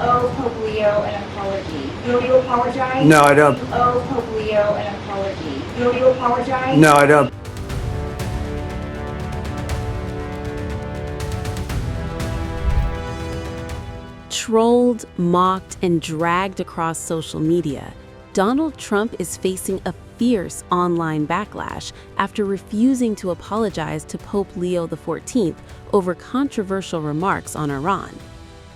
owe Pope Leo an apology. Will you apologize? No, I don't. You owe Pope Leo an apology. Will you apologize? No, I don't. Trolled, mocked, and dragged across social media, Donald Trump is facing a fierce online backlash after refusing to apologize to Pope Leo XIV over controversial remarks on Iran.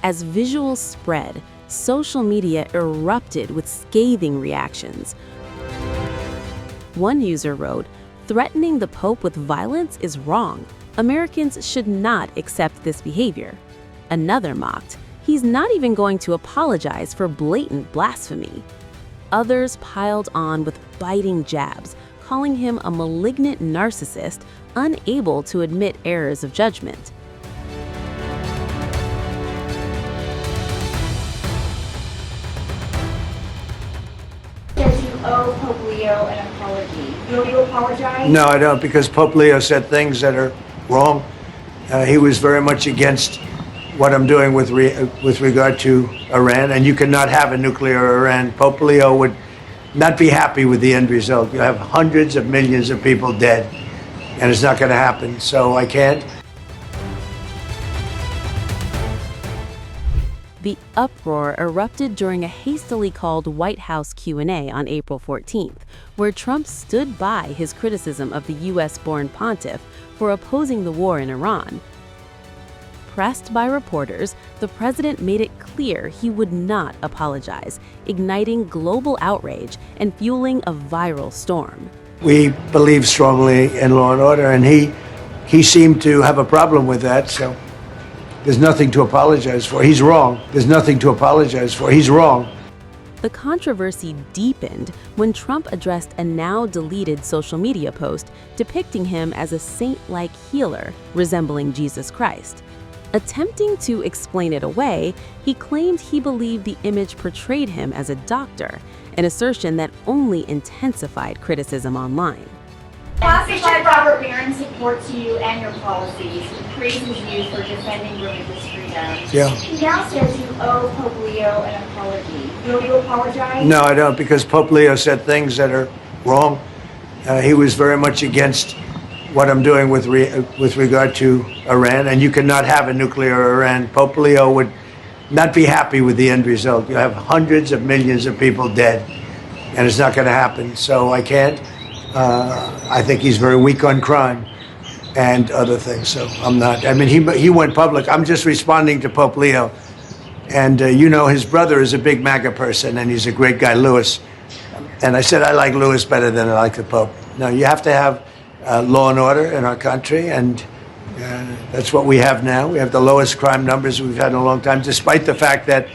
As visuals spread, social media erupted with scathing reactions. One user wrote, "Threatening the Pope with violence is wrong. Americans should not accept this behavior." Another mocked, "He's not even going to apologize for blatant blasphemy." Others piled on with biting jabs, calling him a malignant narcissist unable to admit errors of judgment. Says you owe Pope Leo an apology. Will you apologize? No, I don't, because Pope Leo said things that are wrong. He was very much against what I'm doing with regard to Iran, and you cannot have a nuclear Iran. Pope Leo would not be happy with the end result. You have hundreds of millions of people dead, and it's not going to happen, so I can't. The uproar erupted during a hastily called White House Q&A on April 14th, where Trump stood by his criticism of the U.S.-born pontiff for opposing the war in Iran. Pressed by reporters, the president made it clear he would not apologize, igniting global outrage and fueling a viral storm. We believe strongly in law and order, and he seemed to have a problem with that, so there's nothing to apologize for. He's wrong. There's nothing to apologize for. He's wrong. The controversy deepened when Trump addressed a now-deleted social media post depicting him as a saint-like healer resembling Jesus Christ. Attempting to explain it away, he claimed he believed the image portrayed him as a doctor, an assertion that only intensified criticism online. Bishop Robert Barron supports you and your policies. He praises you for defending religious freedom. Yeah. He now says you owe Pope Leo an apology. Will you apologize? No, I don't, because Pope Leo said things that are wrong. He was very much against what I'm doing with regard to Iran, and you cannot have a nuclear Iran. Pope Leo would not be happy with the end result. You have hundreds of millions of people dead, and it's not going to happen, so I can't. I think he's very weak on crime and other things, so I'm not. I mean, he went public. I'm just responding to Pope Leo. And you know, his brother is a big MAGA person, and he's a great guy, Louis. And I said I like Louis better than I like the Pope. No, you have to have law and order in our country, and that's what we have now. We have the lowest crime numbers we've had in a long time, despite the fact that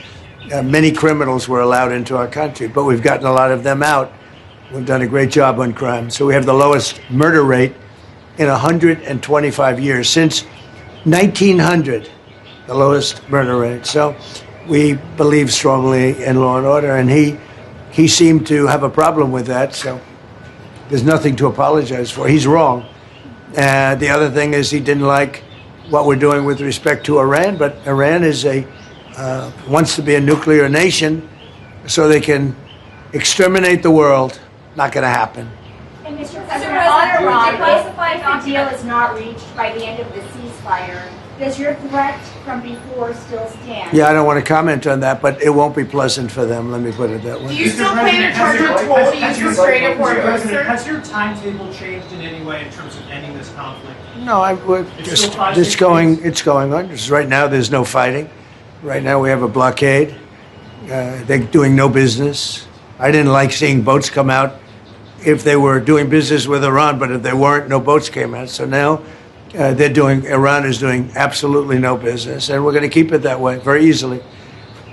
many criminals were allowed into our country, but we've gotten a lot of them out. We've done a great job on crime. So we have the lowest murder rate in 125 years, since 1900, the lowest murder rate. So we believe strongly in law and order, and he seemed to have a problem with that, so there's nothing to apologize for. He's wrong. The other thing is he didn't like what we're doing with respect to Iran, but Iran is wants to be a nuclear nation so they can exterminate the world. Not going to happen. And Mr. President, on Iran, if the deal is not reached by the end of the ceasefire, does your threat from before still stand? Yeah, I don't want to comment on that, but it won't be pleasant for them. Let me put it that way. Do you still plan to charge a toll to use restraining order? Has your timetable changed in any way in terms of ending this conflict? No, it's going on. Just right now, there's no fighting. Right now, we have a blockade. They're doing no business. I didn't like seeing boats come out if they were doing business with Iran, but if they weren't, no boats came out. So now Iran is doing absolutely no business, and we're going to keep it that way very easily.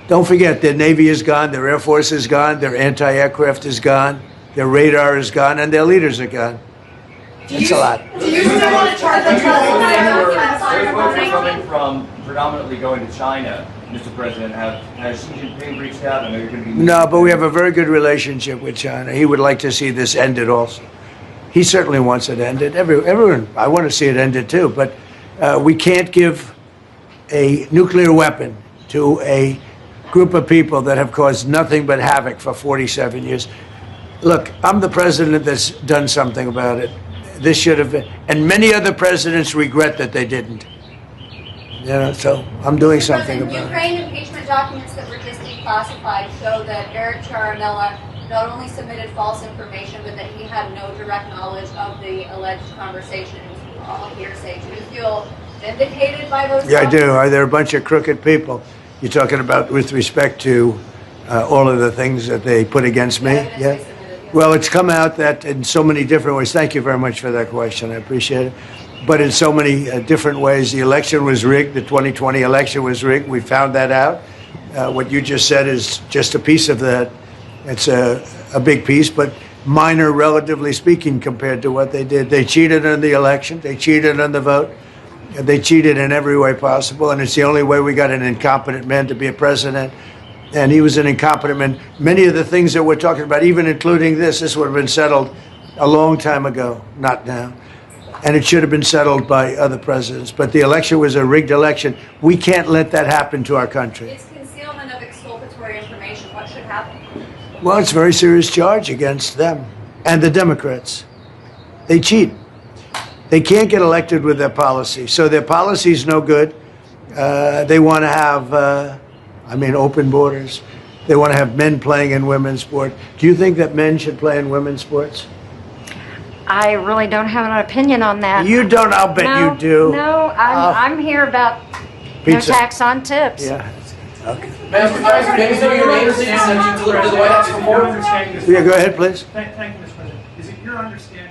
Don't forget, their Navy is gone, their Air Force is gone, their anti-aircraft is gone, their radar is gone, and their leaders are gone. That's a lot. Do you still want to charge a toll? Coming from predominantly going to China, Mr. President, has Xi Jinping reached out? I know you're going to be... No, but we have a very good relationship with China. He would like to see this ended also. He certainly wants it ended. Everyone, I want to see it ended too, but we can't give a nuclear weapon to a group of people that have caused nothing but havoc for 47 years. Look, I'm the president that's done something about it. This should have been, and many other presidents regret that they didn't. You know, so I'm doing something about it. Ukraine impeachment documents that were just declassified show that Eric Charanella not only submitted false information, but that he had no direct knowledge of the alleged conversation. It was all hearsay. Do you feel vindicated by those? Yeah, I do. They're a bunch of crooked people. You're talking about with respect to all of the things that they put against me? Yeah. Well, it's come out that in so many different ways. Thank you very much for that question. I appreciate it. But in so many different ways, the election was rigged. The 2020 election was rigged. We found that out. What you just said is just a piece of that. It's a big piece, but minor, relatively speaking, compared to what they did. They cheated on the election. They cheated on the vote. They cheated in every way possible, and it's the only way we got an incompetent man to be a president. And he was an incompetent man. Many of the things that we're talking about, even including this would have been settled a long time ago, not now. And it should have been settled by other presidents. But the election was a rigged election. We can't let that happen to our country. It's concealment of exculpatory information. What should happen? Well, it's a very serious charge against them and the Democrats. They cheat. They can't get elected with their policy. So their policy is no good. They want to have, open borders. They want to have men playing in women's sport. Do you think that men should play in women's sports? I really don't have an opinion on that. You don't, I'll bet No, you do. No, I'm here about Pizza. no tax on tips. Yeah. Okay. Madam Vice President, your name, please, that you delivered to the White House before? Yeah, go ahead, please. Thank you, Mr. President. Is it your understanding